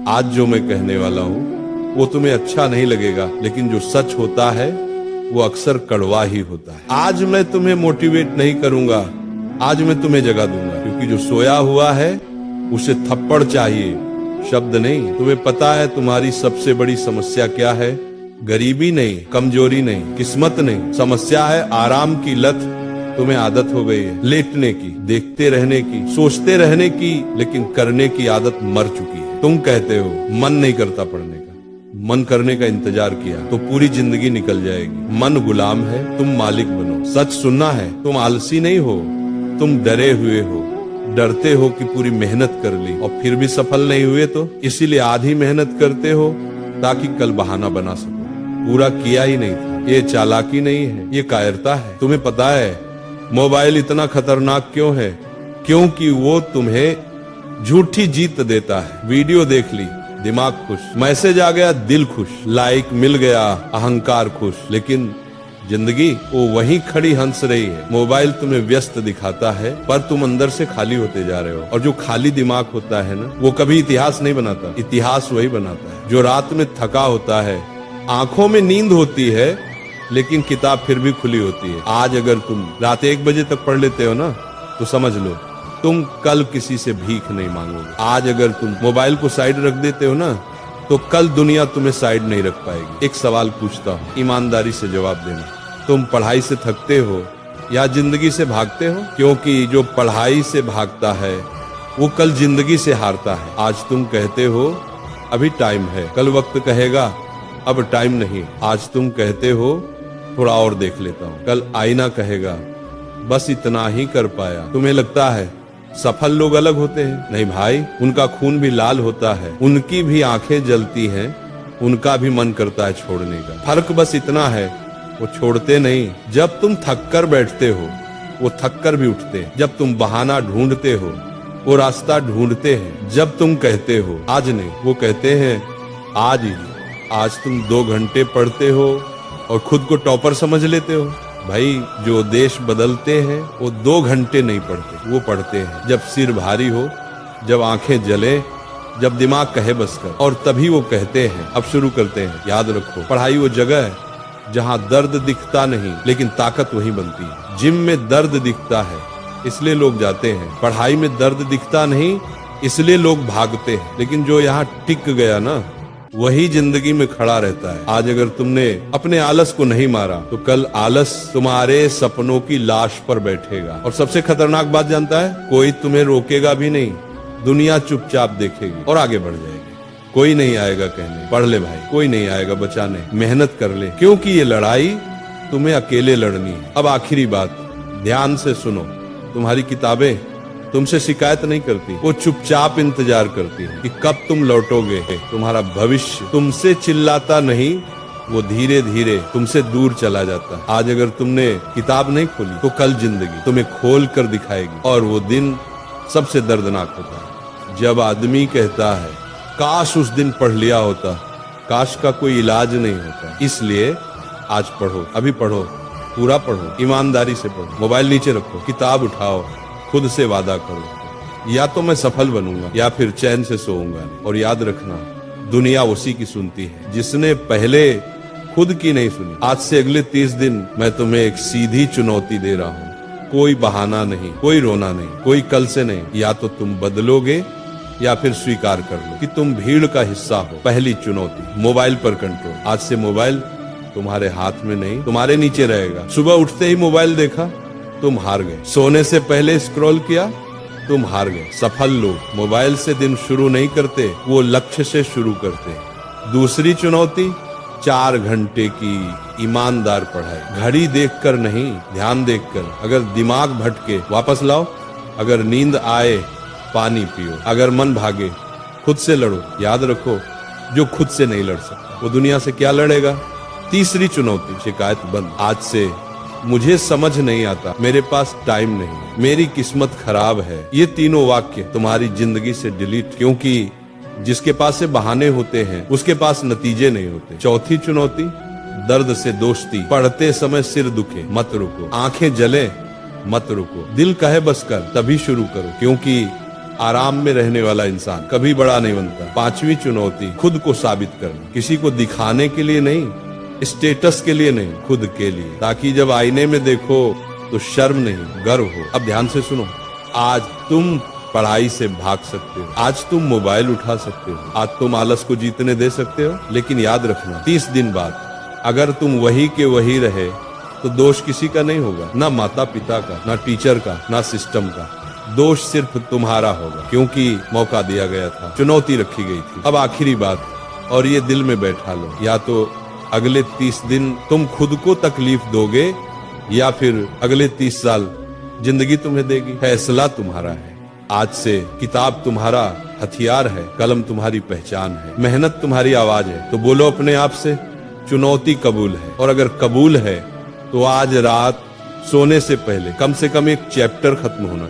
आज जो मैं कहने वाला हूँ वो तुम्हें अच्छा नहीं लगेगा, लेकिन जो सच होता है वो अक्सर कड़वा ही होता है। आज मैं तुम्हें मोटिवेट नहीं करूंगा, आज मैं तुम्हें जगा दूंगा, क्योंकि जो सोया हुआ है उसे थप्पड़ चाहिए, शब्द नहीं। तुम्हें पता है तुम्हारी सबसे बड़ी समस्या क्या है? गरीबी नहीं, कमजोरी नहीं, किस्मत नहीं, समस्या है आराम की लत। तुम्हें आदत हो गई है लेटने की, देखते रहने की, सोचते रहने की, लेकिन करने की आदत मर चुकी है। तुम कहते हो मन नहीं करता पढ़ने का, मन करने का इंतजार किया तो पूरी जिंदगी निकल जाएगी। मन गुलाम है, तुम मालिक बनो। सच सुनना है, तुम आलसी नहीं हो, तुम डरे हुए हो। डरते हो कि पूरी मेहनत कर ली और फिर भी सफल नहीं हुए, तो इसीलिए आधी मेहनत करते हो ताकि कल बहाना बना सको। पूरा किया ही नहीं था। ये चालाकी नहीं है, ये कायरता है। तुम्हें पता है मोबाइल इतना खतरनाक क्यों है? क्योंकि वो तुम्हें झूठी जीत देता है। वीडियो देख ली, दिमाग खुश, मैसेज आ गया, दिल खुश, लाइक मिल गया, अहंकार खुश, लेकिन जिंदगी वो वहीं खड़ी हंस रही है। मोबाइल तुम्हें व्यस्त दिखाता है, पर तुम अंदर से खाली होते जा रहे हो। और जो खाली दिमाग होता है ना, वो कभी इतिहास नहीं बनाता, इतिहास वही बनाता है। जो रात में थका होता है, आंखों में नींद होती है, लेकिन किताब फिर भी खुली होती है। आज अगर तुम रात 1 बजे तक पढ़ लेते हो ना, तो समझ लो तुम कल किसी से भीख नहीं मांगोगे। आज अगर तुम मोबाइल को साइड रख देते हो ना, तो कल दुनिया तुम्हें साइड नहीं रख पाएगी। एक सवाल पूछता हूँ, ईमानदारी से जवाब देना। तुम पढ़ाई से थकते हो या जिंदगी से भागते हो? क्योंकि जो पढ़ाई से भागता है वो कल जिंदगी से हारता है। आज तुम कहते हो अभी टाइम है, कल वक्त कहेगा अब टाइम नहीं। आज तुम कहते हो थोड़ा और देख लेता हूँ, कल आईना कहेगा बस इतना ही कर पाया। तुम्हें लगता है सफल लोग अलग होते हैं? नहीं भाई, उनका खून भी लाल होता है, उनकी भी आंखें जलती हैं, उनका भी मन करता है छोड़ने का। फर्क बस इतना है, वो छोड़ते नहीं। जब तुम थक कर बैठते हो वो थक कर भी उठते हैं। जब तुम बहाना ढूंढते हो वो रास्ता ढूंढते हैं। जब तुम कहते हो आज नहीं, वो कहते हैं आज ही। आज तुम 2 घंटे पढ़ते हो और खुद को टॉपर समझ लेते हो। भाई जो देश बदलते हैं वो 2 घंटे नहीं पढ़ते, वो पढ़ते हैं जब सिर भारी हो, जब आंखें जले, जब दिमाग कहे बस कर, और तभी वो कहते हैं अब शुरू करते हैं। याद रखो, पढ़ाई वो जगह है जहाँ दर्द दिखता नहीं, लेकिन ताकत वहीं बनती है। जिम में दर्द दिखता है इसलिए लोग जाते हैं, पढ़ाई में दर्द दिखता नहीं इसलिए लोग भागते हैं। लेकिन जो यहाँ टिक गया ना, वही जिंदगी में खड़ा रहता है। आज अगर तुमने अपने आलस को नहीं मारा, तो कल आलस तुम्हारे सपनों की लाश पर बैठेगा। और सबसे खतरनाक बात जानता है? कोई तुम्हें रोकेगा भी नहीं, दुनिया चुपचाप देखेगी और आगे बढ़ जाएगी। कोई नहीं आएगा कहने पढ़ ले भाई, कोई नहीं आएगा बचाने मेहनत कर ले, क्योंकि ये लड़ाई तुम्हें अकेले लड़नी है। अब आखिरी बात ध्यान से सुनो, तुम्हारी किताबें तुमसे शिकायत नहीं करती, वो चुपचाप इंतजार करती है कि कब तुम लौटोगे। तुम्हारा भविष्य तुमसे चिल्लाता नहीं, वो धीरे धीरे तुमसे दूर चला जाता है। आज अगर तुमने किताब नहीं खोली तो कल जिंदगी तुम्हें खोल कर दिखाएगी, और वो दिन सबसे दर्दनाक होता है जब आदमी कहता है काश उस दिन पढ़ लिया होता। काश का कोई इलाज नहीं होता। इसलिए आज पढ़ो, अभी पढ़ो, पूरा पढ़ो, ईमानदारी से पढ़ो। मोबाइल नीचे रखो, किताब उठाओ, खुद से वादा करो, या तो मैं सफल बनूंगा या फिर चैन से सोऊंगा। और याद रखना, दुनिया उसी की सुनती है जिसने पहले खुद की नहीं सुनी। आज से अगले 30 दिन मैं तुम्हें एक सीधी चुनौती दे रहा हूँ। कोई बहाना नहीं, कोई रोना नहीं, कोई कल से नहीं। या तो तुम बदलोगे या फिर स्वीकार कर लो कि तुम भीड़ का हिस्सा हो। पहली चुनौती, मोबाइल पर कंट्रोल। आज से मोबाइल तुम्हारे हाथ में नहीं, तुम्हारे नीचे रहेगा। सुबह उठते ही मोबाइल देखा, तुम हार गए। सोने से पहले स्क्रॉल किया, तुम हार गए। सफल लोग मोबाइल से दिन शुरू नहीं करते, वो लक्ष्य से शुरू करते। दूसरी चुनौती, 4 घंटे की ईमानदार पढ़ाई। घड़ी देखकर नहीं, ध्यान देखकर। अगर दिमाग भटके वापस लाओ, अगर नींद आए पानी पियो, अगर मन भागे खुद से लड़ो। याद रखो, जो खुद से नहीं लड़ सकता वो दुनिया से क्या लड़ेगा। तीसरी चुनौती, शिकायत बंद। आज से मुझे समझ नहीं आता, मेरे पास टाइम नहीं, मेरी किस्मत खराब है, ये तीनों वाक्य तुम्हारी जिंदगी से डिलीट। क्योंकि जिसके पास से बहाने होते हैं उसके पास नतीजे नहीं होते। चौथी चुनौती, दर्द से दोस्ती। पढ़ते समय सिर दुखे मत रुको, आंखें जले मत रुको, दिल कहे बस कर, तभी शुरू करो। क्योंकि आराम में रहने वाला इंसान कभी बड़ा नहीं बनता। 5वीं चुनौती, खुद को साबित करना। किसी को दिखाने के लिए नहीं, स्टेटस के लिए नहीं, खुद के लिए, ताकि जब आईने में देखो तो शर्म नहीं, गर्व हो। अब ध्यान से सुनो, आज तुम पढ़ाई से भाग सकते हो, आज तुम मोबाइल उठा सकते हो, आज तुम आलस को जीतने दे सकते हो, लेकिन याद रखना 30 दिन बाद अगर तुम वही के वही रहे तो दोष किसी का नहीं होगा, ना माता पिता का, ना टीचर का, ना सिस्टम का। दोष सिर्फ तुम्हारा होगा, क्योंकि मौका दिया गया था, चुनौती रखी गई थी। अब आखिरी बात, और ये दिल में बैठा लो, या तो अगले 30 दिन तुम खुद को तकलीफ दोगे या फिर अगले 30 साल जिंदगी तुम्हें देगी। फैसला तुम्हारा है। आज से किताब तुम्हारा हथियार है, कलम तुम्हारी पहचान है, मेहनत तुम्हारी आवाज है। तो बोलो अपने आप से, चुनौती कबूल है। और अगर कबूल है तो आज रात सोने से पहले कम एक चैप्टर खत्म होना